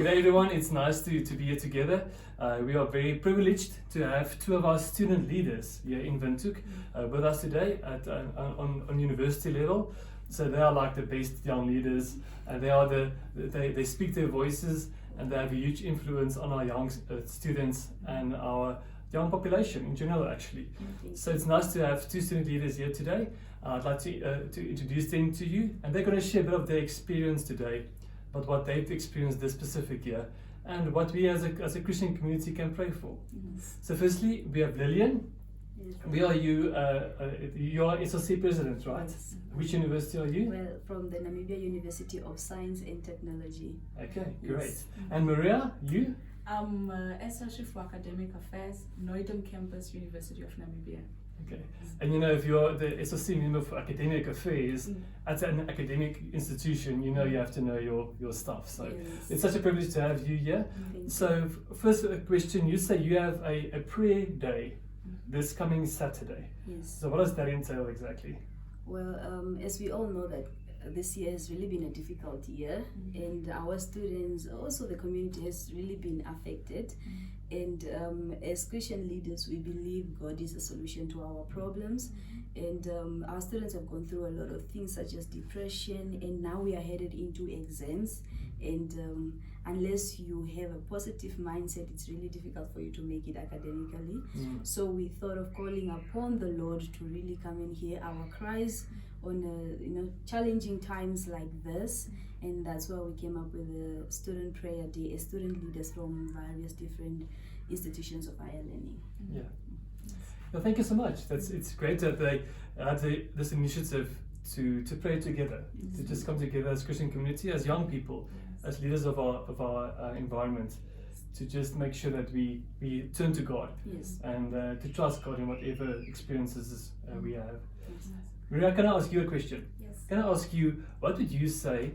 Good day, everyone. It's nice to be here together. We are very privileged to have two of our student leaders here in Windhoek with us today on university level. So they are like the best young leaders, and they speak their voices, and they have a huge influence on our young students and our young population in general, actually. So it's nice to have two student leaders here today. I'd like to introduce them to you, and they're going to share a bit of their experience today, but what they've experienced this specific year, and what we as a Christian community can pray for. Yes. So firstly, we have Lillian. Yes. We are you are SLC president, right? Yes. Which university are you? Well, from the Namibia University of Science and Technology. Okay, great. Yes. And Maria, you? I'm SLC for Academic Affairs, Noidum Campus, University of Namibia. Okay. And you know, if you're the SLC member for Academic Affairs at an academic institution, you know you have to know your stuff. So Yes. it's such a privilege to have you here. Thank you. So first question, you say you have a prayer day this coming Saturday. Yes. So what does that entail exactly? Well, as we all know that this year has really been a difficult year, and our students, also the community, has really been affected. And as Christian leaders, we believe God is a solution to our problems. And our students have gone through a lot of things such as depression, and now we are headed into exams. And unless you have a positive mindset, it's really difficult for you to make it academically. So we thought of calling upon the Lord to really come and hear our cries on challenging times like this. And that's why we came up with a student prayer day, student leaders from various different institutions of higher learning. Yeah. Well, thank you so much. It's great that they had this initiative to pray together, to just come together as Christian community, as young people, as leaders of our environment, to just make sure that we turn to God Yes. and to trust God in whatever experiences we have. Yes. Maria, can I ask you a question? Yes. Can I ask you, what would you say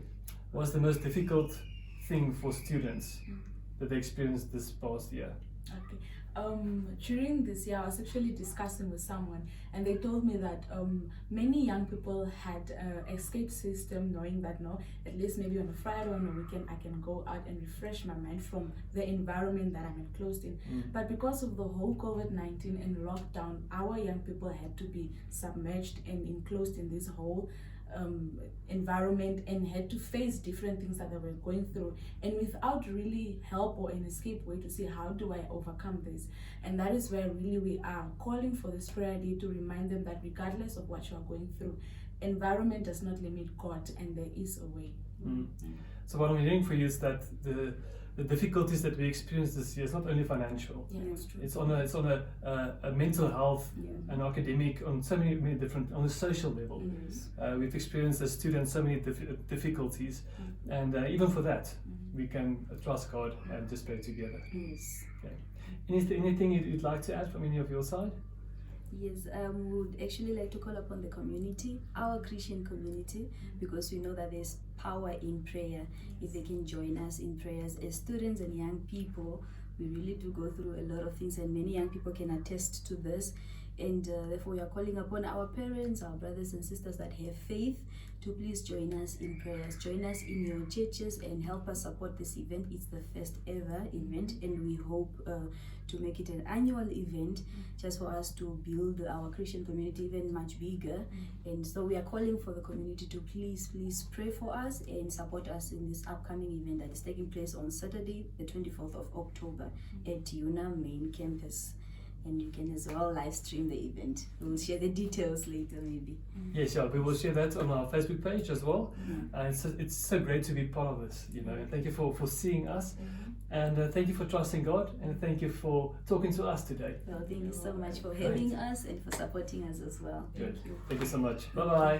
was the most difficult thing for students that they experienced this past year? Okay. During this year, I was actually discussing with someone, and they told me that many young people had an escape system, knowing that at least maybe on a Friday or on a weekend, I can go out and refresh my mind from the environment that I'm enclosed in. But because of the whole COVID-19 and lockdown, our young people had to be submerged and enclosed in this whole environment, and had to face different things that they were going through, and without really help or an escape way to see how do I overcome this. And that is where really we are calling for this prayer day, to remind them that regardless of what you are going through, environment does not limit God, and there is a way. So what I'm hearing for you is that the difficulties that we experienced this year is not only financial. Yeah, that's true. It's on a mental health and academic, on so many different, on a social level. Yes. We've experienced as students so many difficulties, and even for that, we can trust God and just pray together. Yes. Okay. Anything you'd like to add from any of your side? Yes, we would actually like to call upon the community, our Christian community, because we know that there's power in prayer. If they can join us in prayers as students and young people, we really do go through a lot of things, and many young people can attest to this. And therefore, we are calling upon our parents, our brothers and sisters that have faith, to please join us in prayers. Join us in your churches and help us support this event. It's the first ever event, and we hope to make it an annual event, just for us to build our Christian community even much bigger. And so we are calling for the community to please pray for us and support us in this upcoming event that is taking place on Saturday, the 24th of October at UNA main campus. And you can as well live stream the event. We'll share the details later, maybe. Yes, yeah, we will share that on our Facebook page as well. It's so great to be part of this, and thank you for seeing us, and thank you for trusting God, and thank you for talking to us today. Well, thank you so much for having us and for supporting us as well. Good. Thank you so much. Bye-bye.